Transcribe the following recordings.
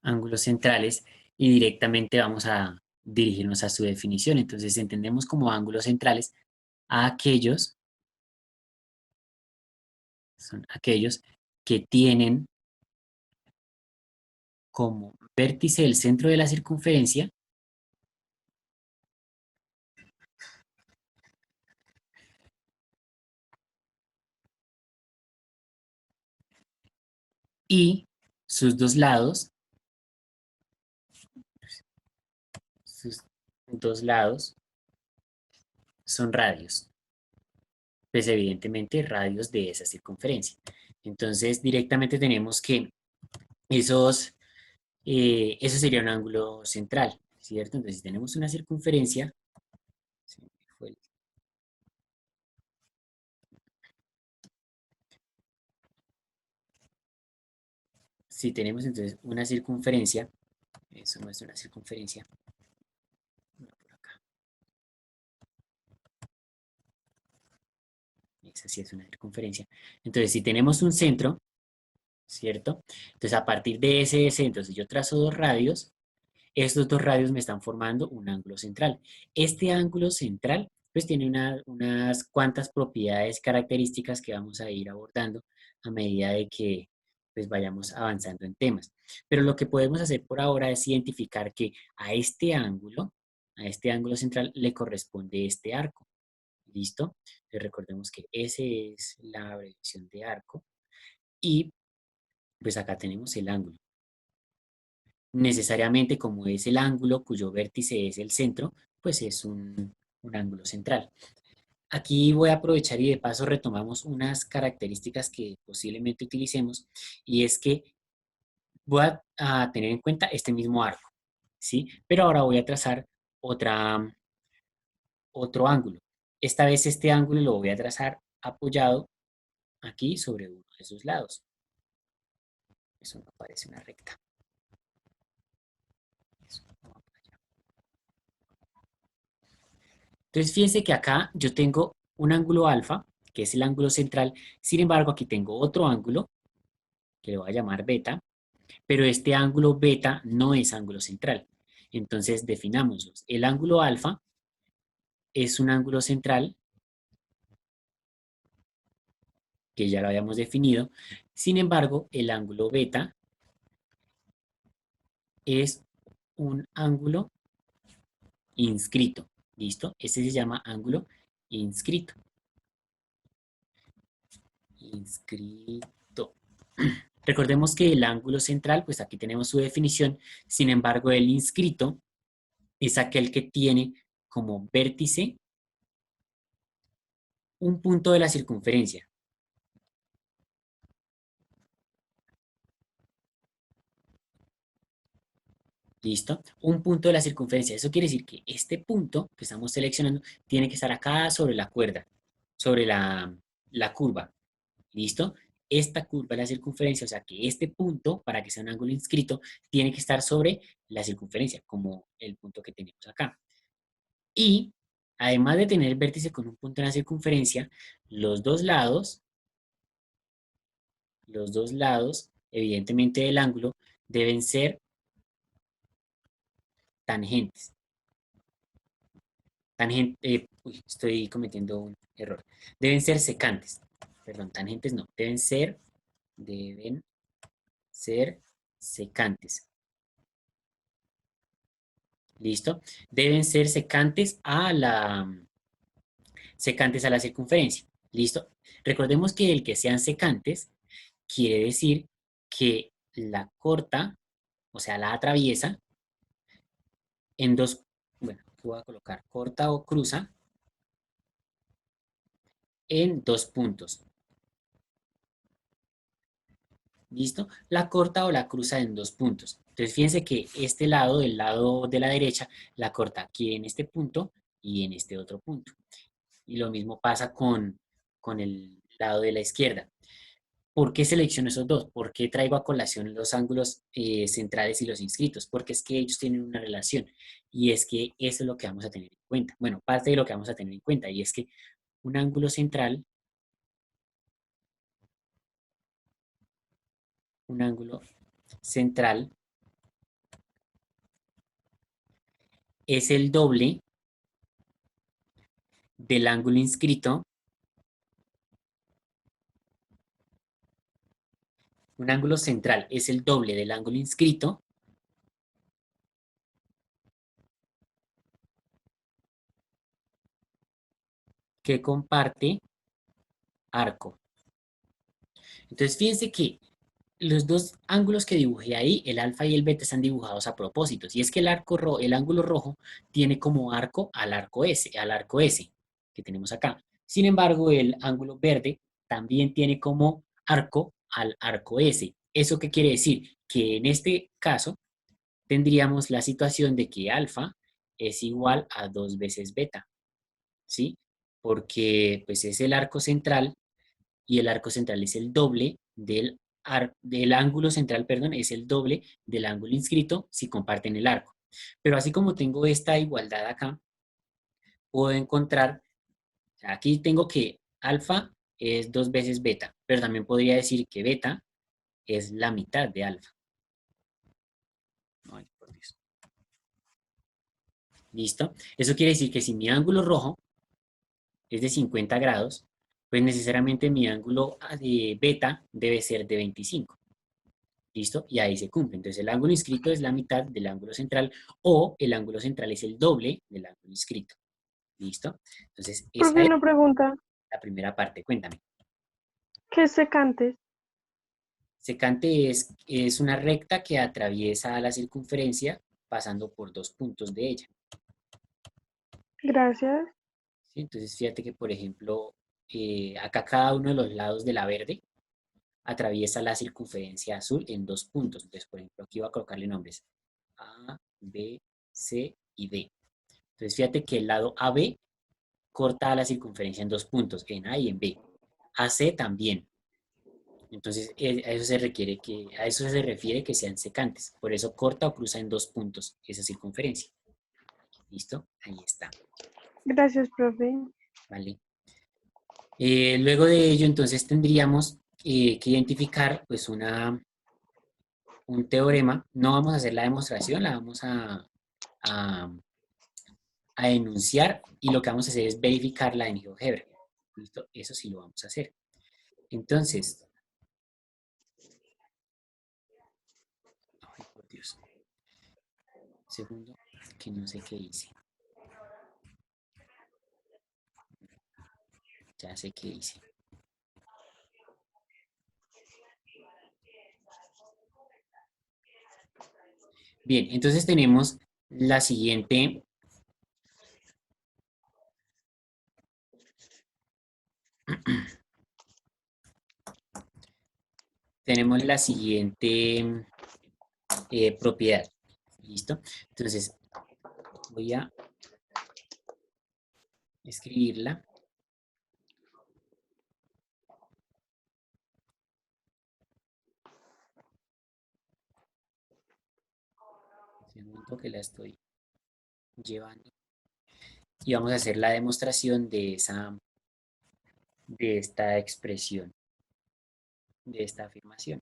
ángulos centrales y directamente vamos a dirigirnos a su definición. Entonces entendemos como ángulos centrales a son aquellos que tienen como vértice el centro de la circunferencia y sus dos lados, sus dos lados son radios, pues evidentemente radios de esa circunferencia. Entonces directamente tenemos que eso sería un ángulo central, ¿cierto? Entonces si tenemos una circunferencia, si tenemos entonces una circunferencia, eso no es una circunferencia, no, por acá, esa sí es una circunferencia. Entonces si tenemos un centro, ¿cierto? Entonces a partir de ese centro, si yo trazo dos radios, estos dos radios me están formando un ángulo central. Este ángulo central pues tiene unas cuantas propiedades características que vamos a ir abordando a medida de que pues vayamos avanzando en temas. Pero lo que podemos hacer por ahora es identificar que a este ángulo central le corresponde este arco. ¿Listo? Entonces recordemos que ese es la abreviación de arco y pues acá tenemos el ángulo. Necesariamente como es el ángulo cuyo vértice es el centro, pues es un ángulo central. Aquí voy a aprovechar y de paso retomamos unas características que posiblemente utilicemos y es que voy a tener en cuenta este mismo arco, ¿sí? Pero ahora voy a trazar otro ángulo. Esta vez este ángulo lo voy a trazar apoyado aquí sobre uno de sus lados. Eso no parece una recta. Eso no va para allá. Entonces fíjense que acá yo tengo un ángulo alfa, que es el ángulo central. Sin embargo, aquí tengo otro ángulo, que le voy a llamar beta, pero este ángulo beta no es ángulo central. Entonces definámoslos. El ángulo alfa es un ángulo central, que ya lo habíamos definido. Sin embargo, el ángulo beta es un ángulo inscrito. ¿Listo? Este se llama ángulo inscrito. Inscrito. Recordemos que el ángulo central, pues aquí tenemos su definición. Sin embargo, el inscrito es aquel que tiene como vértice un punto de la circunferencia. ¿Listo? Un punto de la circunferencia. Eso quiere decir que este punto que estamos seleccionando tiene que estar acá sobre la cuerda, sobre la curva. ¿Listo? Esta curva de la circunferencia, o sea que este punto, para que sea un ángulo inscrito, tiene que estar sobre la circunferencia, como el punto que tenemos acá. Y además de tener el vértice con un punto en la circunferencia, los los dos lados, evidentemente del ángulo, deben ser tangentes. Uy, estoy cometiendo un error. Deben ser secantes. Perdón, tangentes no. Deben ser secantes. ¿Listo? Deben ser secantes a la circunferencia. ¿Listo? Recordemos que el que sean secantes quiere decir que la corta, o sea, la atraviesa en dos, bueno, voy a colocar corta o cruza en dos puntos. ¿Listo? La corta o la cruza en dos puntos. Entonces, fíjense que este lado, del lado de la derecha, la corta aquí en este punto y en este otro punto. Y lo mismo pasa con el lado de la izquierda. ¿Por qué selecciono esos dos? ¿Por qué traigo a colación los ángulos centrales y los inscritos? Porque es que ellos tienen una relación y es que eso es lo que vamos a tener en cuenta. Bueno, parte de lo que vamos a tener en cuenta y es que un ángulo central, un ángulo central es el doble del ángulo inscrito. Un ángulo central es el doble del ángulo inscrito que comparte arco. Entonces, fíjense que los dos ángulos que dibujé ahí, el alfa y el beta, están dibujados a propósito. Y es que el ángulo rojo tiene como arco al arco S que tenemos acá. Sin embargo, el ángulo verde también tiene como arco al arco S. ¿Eso qué quiere decir? Que en este caso tendríamos la situación de que alfa es igual a 2 veces beta, ¿sí? Porque pues es el arco central y el arco central es el doble del ángulo central, perdón, es el doble del ángulo inscrito si comparten el arco. Pero así como tengo esta igualdad acá, puedo encontrar, aquí tengo que alfa es 2 veces beta, pero también podría decir que beta es la mitad de alfa. Ay, por Dios. ¿Listo? Eso quiere decir que si mi ángulo rojo es de 50 grados, pues necesariamente mi ángulo de beta debe ser de 25. ¿Listo? Y ahí se cumple. Entonces el ángulo inscrito es la mitad del ángulo central o el ángulo central es el doble del ángulo inscrito. ¿Listo? Entonces esa Profe, es una pregunta. la primera parte. Cuéntame. ¿Qué es secantes? Secante es una recta que atraviesa la circunferencia pasando por dos puntos de ella. Gracias. ¿Sí? Entonces fíjate que, por ejemplo, acá cada uno de los lados de la verde atraviesa la circunferencia azul en dos puntos. Entonces, por ejemplo, aquí voy a colocarle nombres A, B, C y D. Entonces, fíjate que el lado AB corta la circunferencia en dos puntos, en A y en B. AC también. Entonces, a eso se refiere que sean secantes. Por eso corta o cruza en dos puntos esa circunferencia. ¿Listo? Ahí está. Gracias, profe. ¿Vale? Luego de ello, entonces tendríamos que identificar pues un teorema. No vamos a hacer la demostración, la vamos a, a enunciar y lo que vamos a hacer es verificarla en GeoGebra. ¿Listo? Eso sí lo vamos a hacer. Entonces, ay, por Dios, segundo, que no sé qué hice. Ya sé qué hice. Bien, entonces tenemos la siguiente, tenemos la siguiente propiedad. ¿Listo? Entonces, voy a escribirla. Segundo que la estoy llevando. Y vamos a hacer la demostración de esta expresión, de esta afirmación.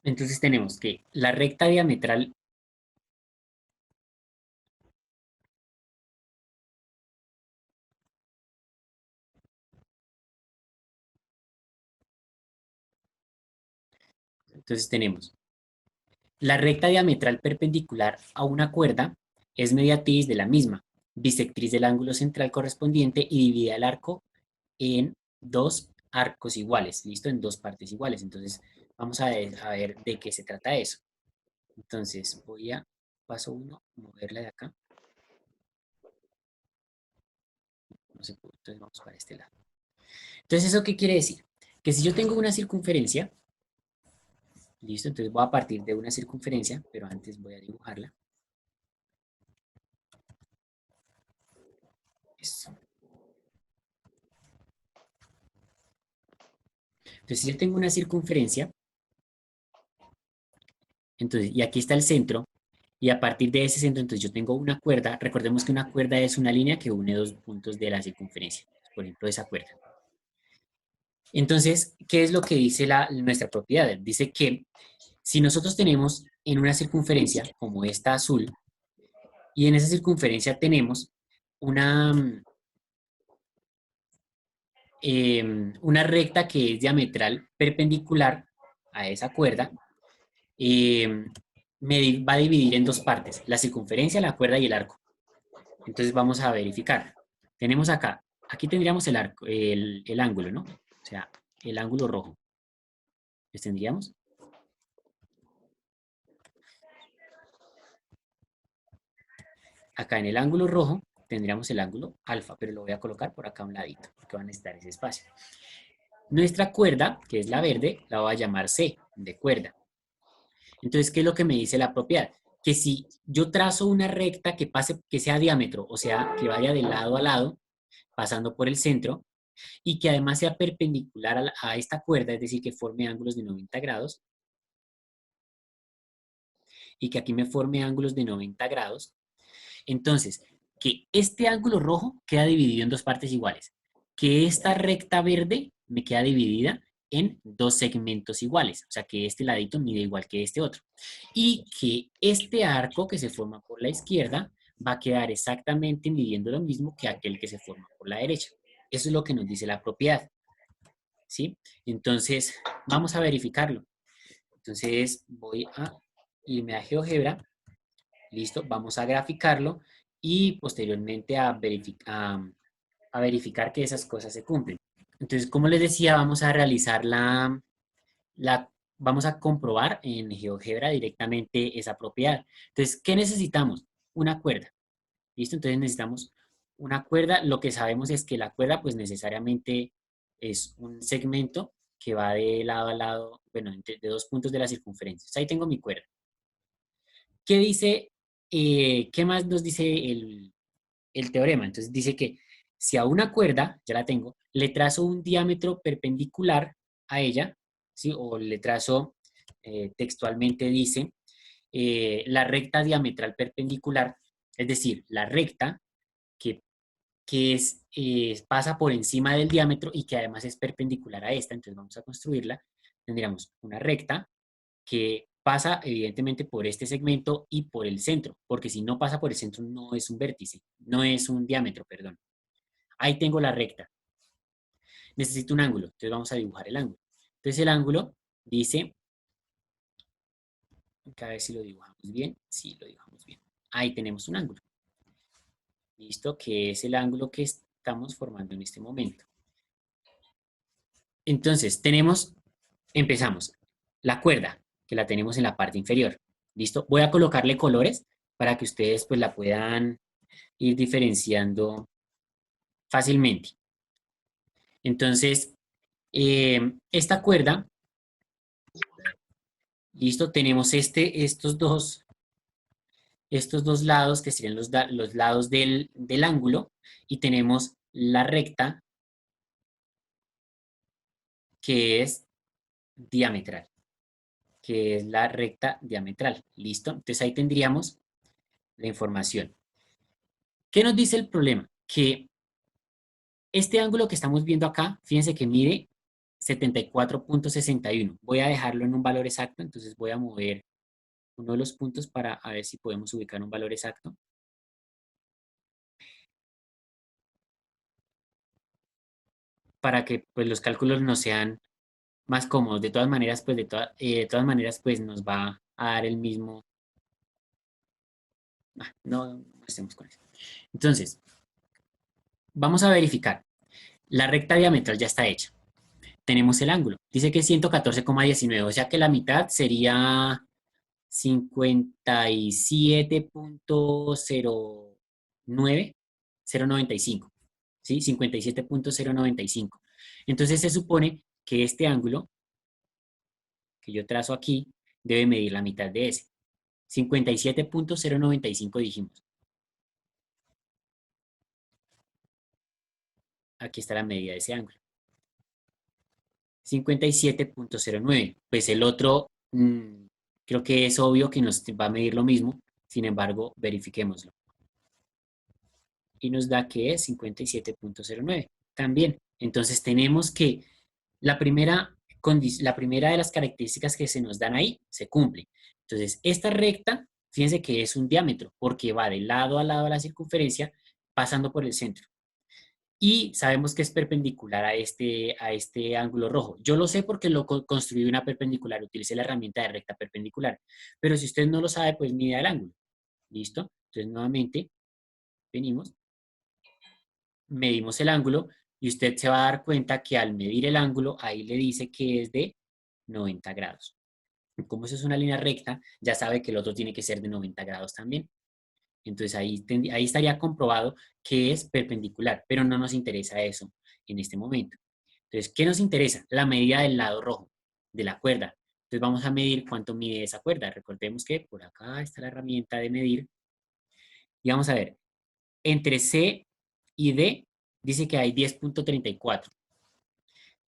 Entonces tenemos que la recta diametral, entonces tenemos la recta diametral perpendicular a una cuerda es mediatriz de la misma, bisectriz del ángulo central correspondiente y divide el arco en dos arcos iguales, ¿listo? En dos partes iguales. Entonces vamos a ver de qué se trata eso. Entonces voy a, paso uno, moverla de acá. No se puede, entonces vamos para este lado. Entonces, ¿eso qué quiere decir? Que si yo tengo una circunferencia, listo, entonces voy a partir de una circunferencia, pero antes voy a dibujarla. Eso. Entonces, si yo tengo una circunferencia, entonces, y aquí está el centro, y a partir de ese centro, entonces yo tengo una cuerda. Recordemos que una cuerda es una línea que une dos puntos de la circunferencia. Por ejemplo, esa cuerda. Entonces, ¿qué es lo que dice nuestra propiedad? Dice que si nosotros tenemos en una circunferencia como esta azul, y en esa circunferencia tenemos una, una recta que es diametral perpendicular a esa cuerda, eh, va a dividir en dos partes, la circunferencia, la cuerda y el arco. Entonces vamos a verificar. Tenemos acá, aquí tendríamos el arco, el ángulo, ¿no? O sea, el ángulo rojo. ¿Les tendríamos? Acá en el ángulo rojo tendríamos el ángulo alfa, pero lo voy a colocar por acá a un ladito, porque van a necesitar ese espacio. Nuestra cuerda, que es la verde, la voy a llamar C, de cuerda. Entonces, ¿qué es lo que me dice la propiedad? Que si yo trazo una recta que pase, que sea diámetro, o sea, que vaya de lado a lado, pasando por el centro, y que además sea perpendicular a esta cuerda, es decir, que forme ángulos de 90 grados, y que aquí me forme ángulos de 90 grados, entonces, que este ángulo rojo queda dividido en dos partes iguales, que esta recta verde me queda dividida en dos segmentos iguales, o sea que este ladito mide igual que este otro, y que este arco que se forma por la izquierda va a quedar exactamente midiendo lo mismo que aquel que se forma por la derecha. Eso es lo que nos dice la propiedad, ¿sí? Entonces, vamos a verificarlo. Entonces, voy a irme a GeoGebra. Listo, vamos a graficarlo y posteriormente a verificar que esas cosas se cumplen. Entonces, como les decía, vamos a realizar vamos a comprobar en GeoGebra directamente esa propiedad. Entonces, ¿qué necesitamos? Una cuerda. ¿Listo? Entonces necesitamos una cuerda. Lo que sabemos es que la cuerda, pues necesariamente es un segmento que va de lado a lado, bueno, de dos puntos de la circunferencia. Entonces, ahí tengo mi cuerda. ¿Qué dice, qué más nos dice el teorema? Entonces dice que si a una cuerda, ya la tengo, le trazo un diámetro perpendicular a ella, ¿sí? O le trazo, textualmente dice, la recta diametral perpendicular, es decir, la recta que, pasa por encima del diámetro y que además es perpendicular a esta, entonces vamos a construirla, tendríamos una recta que pasa evidentemente por este segmento y por el centro, porque si no pasa por el centro no es un vértice, no es un diámetro, perdón. Ahí tengo la recta. Necesito un ángulo, entonces vamos a dibujar el ángulo. Entonces el ángulo dice, a ver si lo dibujamos bien, sí, lo dibujamos bien. Ahí tenemos un ángulo, listo, que es el ángulo que estamos formando en este momento. Entonces empezamos, la cuerda, que la tenemos en la parte inferior, listo. Voy a colocarle colores para que ustedes pues la puedan ir diferenciando fácilmente. Entonces, esta cuerda, listo, tenemos estos dos lados que serían los lados del ángulo y tenemos la recta que es diametral, que es la recta diametral, listo. Entonces ahí tendríamos la información. ¿Qué nos dice el problema? Que este ángulo que estamos viendo acá, fíjense que mide 74.61. Voy a dejarlo en un valor exacto, entonces voy a mover uno de los puntos para a ver si podemos ubicar un valor exacto. Para que pues, los cálculos nos sean más cómodos. De todas maneras, pues, de todas maneras, pues nos va a dar el mismo. No estemos con eso. Entonces, vamos a verificar. La recta diametral ya está hecha. Tenemos el ángulo. Dice que es 114,19, o sea que la mitad sería 57.095, ¿sí? 57.095. Entonces se supone que este ángulo que yo trazo aquí debe medir la mitad de ese. 57.095 dijimos. aquí está la medida de ese ángulo. 57.09. Pues el otro, creo que es obvio que nos va a medir lo mismo, sin embargo, verifiquémoslo. Y nos da que es 57.09 también. Entonces tenemos que la primera, la primera de las características que se nos dan ahí se cumple. Entonces, esta recta, fíjense que es un diámetro, porque va de lado a lado de la circunferencia, pasando por el centro. Y sabemos que es perpendicular a este ángulo rojo. Yo lo sé porque lo construí una perpendicular, utilicé la herramienta de recta perpendicular. Pero si usted no lo sabe, pues mide el ángulo. ¿Listo? Entonces, nuevamente, venimos, medimos el ángulo y usted se va a dar cuenta que al medir el ángulo, ahí le dice que es de 90 grados. Como eso es una línea recta, ya sabe que el otro tiene que ser de 90 grados también. Entonces ahí estaría comprobado que es perpendicular, pero no nos interesa eso en este momento. Entonces, ¿qué nos interesa? La medida del lado rojo de la cuerda. Entonces vamos a medir cuánto mide esa cuerda. Recordemos que por acá está la herramienta de medir. Y vamos a ver, entre C y D dice que hay 10.34.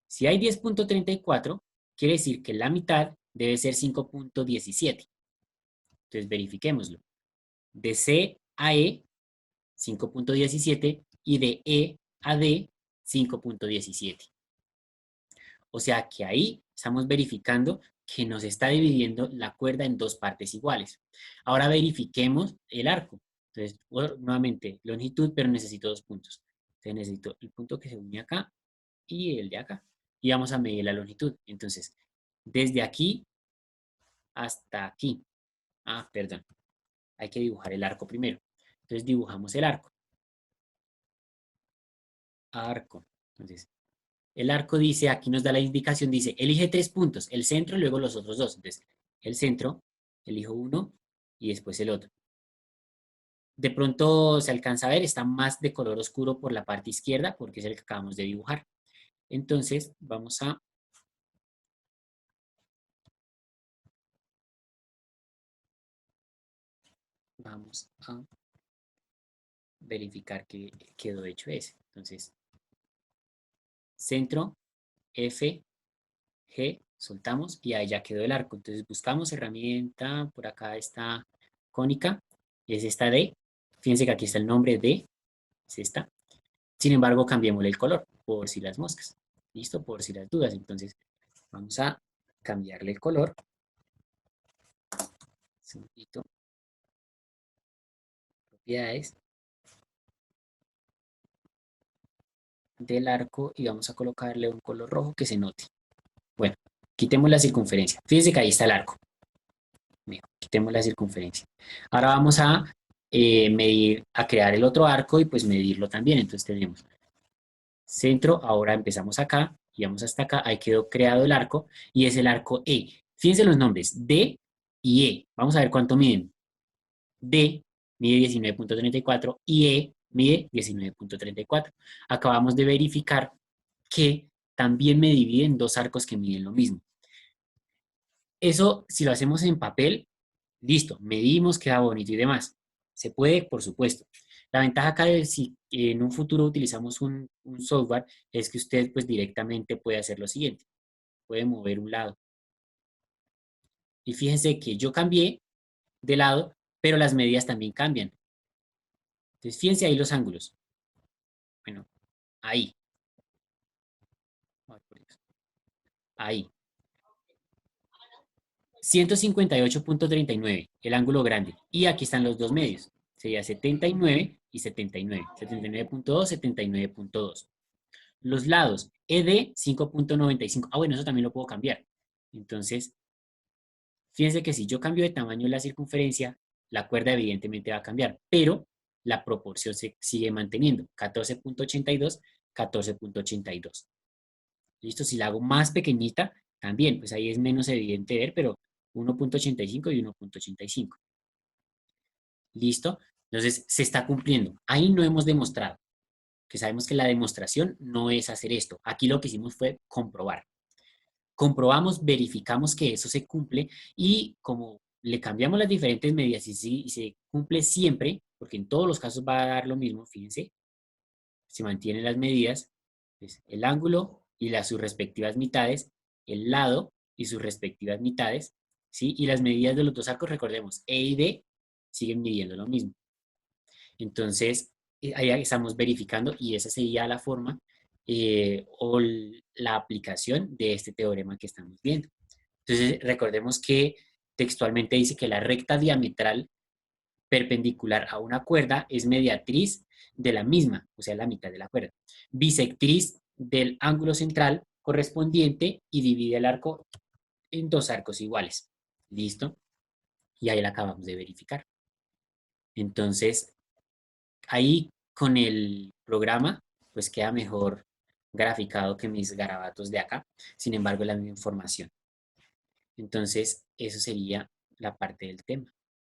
Si hay 10.34, quiere decir que la mitad debe ser 5.17. Entonces verifiquémoslo. De C a E, 5.17 y de E a D, 5.17. O sea que ahí estamos verificando que nos está dividiendo la cuerda en dos partes iguales. Ahora verifiquemos el arco. Entonces, nuevamente, longitud, pero necesito dos puntos. Entonces necesito el punto que se une acá y el de acá. Y vamos a medir la longitud. Entonces, desde aquí hasta aquí. Ah, perdón. Hay que dibujar el arco primero. Entonces dibujamos el arco. Arco. Entonces, el arco dice, aquí nos da la indicación, dice, elige 3 puntos, el centro y luego los otros dos. Entonces, el centro, elijo uno y después el otro. De pronto se alcanza a ver, está más de color oscuro por la parte izquierda porque es el que acabamos de dibujar. Entonces, vamos a verificar que quedó hecho ese. Entonces, centro, F, G, soltamos y ahí ya quedó el arco. Entonces buscamos herramienta, por acá está cónica, es esta D. Fíjense que aquí está el nombre D, es esta. Sin embargo, cambiémosle el color, por si las moscas. ¿Listo? Por si las dudas. Entonces, vamos a cambiarle el color. Segundito. Propiedades del arco y vamos a colocarle un color rojo que se note. Bueno, quitemos la circunferencia. Fíjense que ahí está el arco. Quitemos la circunferencia. Ahora vamos a medir, a crear el otro arco y pues medirlo también. Entonces tenemos centro, ahora empezamos acá y vamos hasta acá, ahí quedó creado el arco y es el arco E. Fíjense los nombres, D y E. Vamos a ver cuánto miden. D mide 19.34 y E mide 19.34. Acabamos de verificar que también me dividen dos arcos que miden lo mismo. Eso, si lo hacemos en papel, listo, medimos, queda bonito y demás. Se puede, por supuesto. La ventaja acá de si en un futuro utilizamos un software es que usted pues directamente puede hacer lo siguiente. Puede mover un lado. Y fíjense que yo cambié de lado, pero las medidas también cambian. Entonces fíjense ahí los ángulos. Bueno, ahí. Ahí. 158.39, el ángulo grande. Y aquí están los dos medios. Sería 79 y 79. 79.2, 79.2. Los lados, ED 5.95. Ah, bueno, eso también lo puedo cambiar. Entonces, fíjense que si yo cambio de tamaño la circunferencia, la cuerda evidentemente va a cambiar, pero la proporción se sigue manteniendo. 14.82, 14.82. ¿Listo? Si la hago más pequeñita, también, pues ahí es menos evidente ver, pero 1.85 y 1.85. ¿Listo? Entonces, se está cumpliendo. Ahí no hemos demostrado, que sabemos que la demostración no es hacer esto. Aquí lo que hicimos fue comprobar. Comprobamos, verificamos que eso se cumple y como le cambiamos las diferentes medidas y se cumple siempre, porque en todos los casos va a dar lo mismo, fíjense, se mantienen las medidas, Pues, el ángulo y sus respectivas mitades, el lado y sus respectivas mitades, ¿sí? Y las medidas de los dos arcos, recordemos, E y D siguen midiendo lo mismo. Entonces, ahí estamos verificando y esa sería la forma o la aplicación de este teorema que estamos viendo. Entonces, recordemos que textualmente dice que la recta diametral perpendicular a una cuerda es mediatriz de la misma, o sea, la mitad de la cuerda, bisectriz del ángulo central correspondiente y divide el arco en dos arcos iguales. ¿Listo? Y ahí la acabamos de verificar. Entonces, ahí con el programa, pues queda mejor graficado que mis garabatos de acá. Sin embargo, es la misma información. Entonces, eso sería la parte del tema.